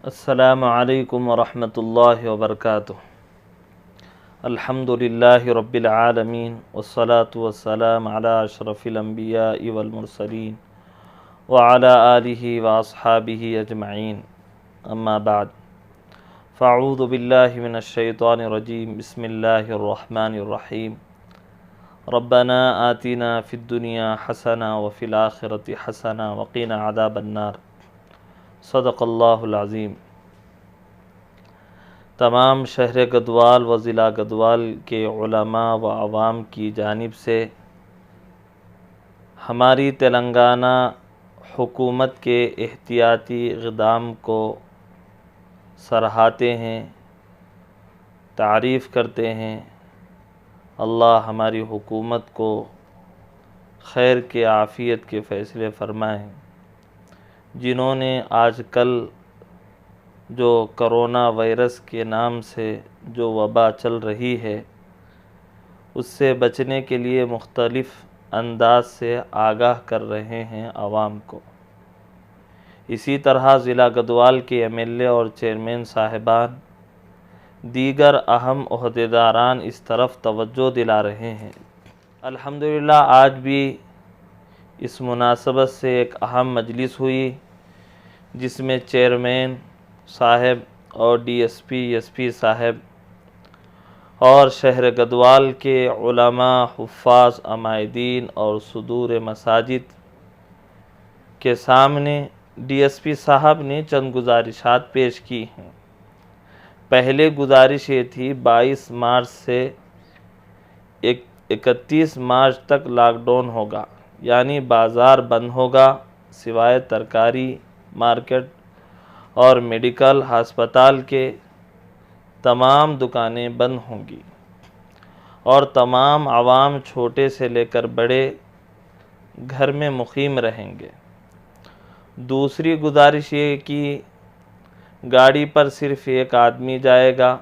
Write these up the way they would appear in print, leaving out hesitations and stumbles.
السلام علیکم ورحمۃ اللہ وبرکاتہ۔ الحمدللہ رب العالمین والصلاة والسلام علی اشرف الانبیاء والمرسلین وعلی آلہ واصحابہ اجمعین، اما بعد فاعوذ باللہ من الشیطان الرجیم، بسم اللہ الرحمن الرحیم۔ ربنا آتنا فی الدنیا حسنہ وفی الآخرۃ حسنہ وقنا عذاب النار۔ صدق اللہ العظیم۔ تمام شہر گدوال و ضلع گدوال کے علماء و عوام کی جانب سے ہماری تلنگانہ حکومت کے احتیاطی اقدام کو سراہتے ہیں، تعریف کرتے ہیں۔ اللہ ہماری حکومت کو خیر کے عافیت کے فیصلے فرمائیں۔ جنہوں نے آج کل جو کرونا وائرس کے نام سے جو وبا چل رہی ہے، اس سے بچنے کے لیے مختلف انداز سے آگاہ کر رہے ہیں عوام کو۔ اسی طرح ضلع گدوال کے ایم ایل اے اور چیئرمین صاحبان، دیگر اہم عہدیداران اس طرف توجہ دلا رہے ہیں۔ الحمدللہ آج بھی اس مناسبت سے ایک اہم مجلس ہوئی، جس میں چیئرمین صاحب اور ڈی ایس پی صاحب اور شہر گدوال کے علماء، حفاظ، عمائدین اور صدور مساجد کے سامنے ڈی ایس پی صاحب نے چند گزارشات پیش کی ہیں۔ پہلے گزارش یہ تھی 22 مارچ سے 31 مارچ تک لاک ڈاؤن ہوگا، یعنی بازار بند ہوگا، سوائے ترکاری مارکیٹ اور میڈیکل ہسپتال کے تمام دکانیں بند ہوں گی، اور تمام عوام چھوٹے سے لے کر بڑے گھر میں مقیم رہیں گے۔ دوسری گزارش یہ کہ گاڑی پر صرف ایک آدمی جائے گا،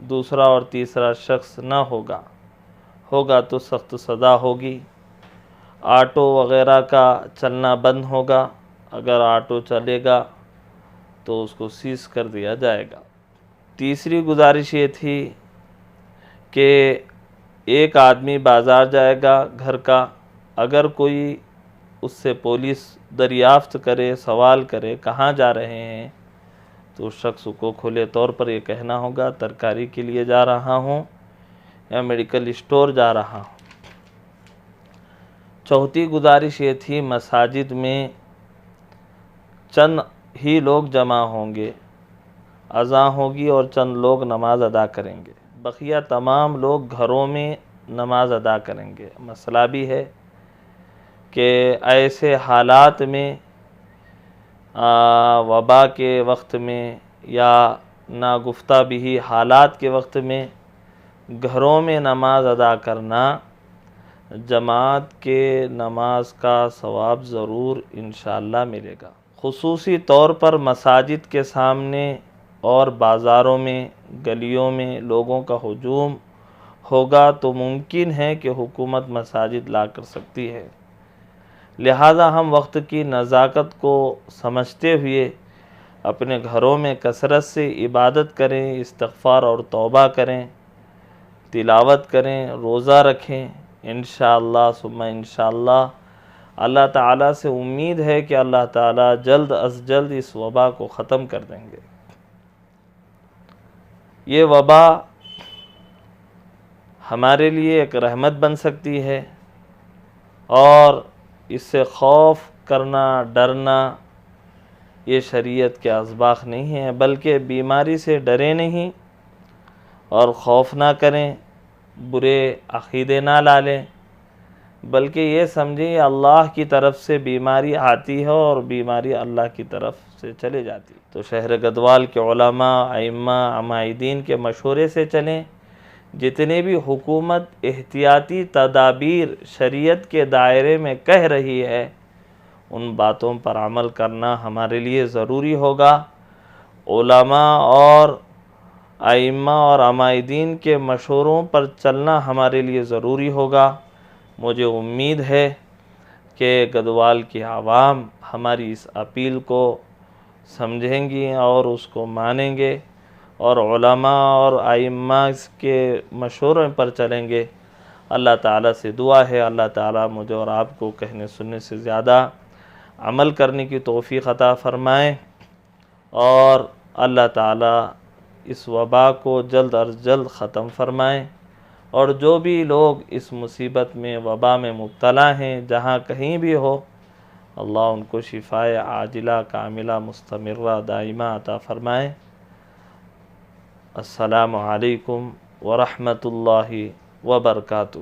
دوسرا اور تیسرا شخص نہ ہوگا تو سخت سزا ہوگی۔ آٹو وغیرہ کا چلنا بند ہوگا، اگر آٹو چلے گا تو اس کو سیز کر دیا جائے گا۔ تیسری گزارش یہ تھی کہ ایک آدمی بازار جائے گا گھر کا، اگر کوئی اس سے پولیس دریافت کرے، سوال کرے کہاں جا رہے ہیں، تو اس شخص کو کھلے طور پر یہ کہنا ہوگا ترکاری کے لیے جا رہا ہوں یا میڈیکل اسٹور جا رہا ہوں۔ چوتھی گزارش یہ تھی مساجد میں چند ہی لوگ جمع ہوں گے، اذان ہوگی اور چند لوگ نماز ادا کریں گے، بقیہ تمام لوگ گھروں میں نماز ادا کریں گے۔ مسئلہ بھی ہے کہ ایسے حالات میں وبا کے وقت میں یا ناگفتہ بھی حالات کے وقت میں گھروں میں نماز ادا کرنا جماعت کے نماز کا ثواب ضرور انشاءاللہ ملے گا۔ خصوصی طور پر مساجد کے سامنے اور بازاروں میں، گلیوں میں لوگوں کا ہجوم ہوگا تو ممکن ہے کہ حکومت مساجد لا کر سکتی ہے۔ لہذا ہم وقت کی نزاکت کو سمجھتے ہوئے اپنے گھروں میں کثرت سے عبادت کریں، استغفار اور توبہ کریں، تلاوت کریں، روزہ رکھیں۔ انشاءاللہ ثم انشاءاللہ اللہ تعالیٰ سے امید ہے کہ اللہ تعالیٰ جلد از جلد اس وبا کو ختم کر دیں گے۔ یہ وبا ہمارے لیے ایک رحمت بن سکتی ہے، اور اس سے خوف کرنا، ڈرنا یہ شریعت کے اسباق نہیں ہیں، بلکہ بیماری سے ڈریں نہیں اور خوف نہ کریں، برے عقیدے نہ ڈالیں، بلکہ یہ سمجھیں یہ اللہ کی طرف سے بیماری آتی ہے اور بیماری اللہ کی طرف سے چلے جاتی ہے۔ تو شہر گدوال کے علماء، ائمہ، عمائدین کے مشورے سے چلیں۔ جتنے بھی حکومت احتیاطی تدابیر شریعت کے دائرے میں کہہ رہی ہے، ان باتوں پر عمل کرنا ہمارے لیے ضروری ہوگا۔ علماء اور ائمہ اور عمائدین کے مشوروں پر چلنا ہمارے لیے ضروری ہوگا۔ مجھے امید ہے کہ گدوال کی عوام ہماری اس اپیل کو سمجھیں گی اور اس کو مانیں گے اور علماء اور ائمہ کے مشورے پر چلیں گے۔ اللہ تعالیٰ سے دعا ہے اللہ تعالیٰ مجھے اور آپ کو کہنے سننے سے زیادہ عمل کرنے کی توفیق عطا فرمائیں، اور اللہ تعالیٰ اس وبا کو جلد از جلد ختم فرمائیں، اور جو بھی لوگ اس مصیبت میں وبا میں مبتلا ہیں جہاں کہیں بھی ہو، اللہ ان کو شفائے عاجلہ کاملہ مستمرہ دائمہ عطا فرمائیں۔ السلام علیکم ورحمۃ اللہ وبرکاتہ۔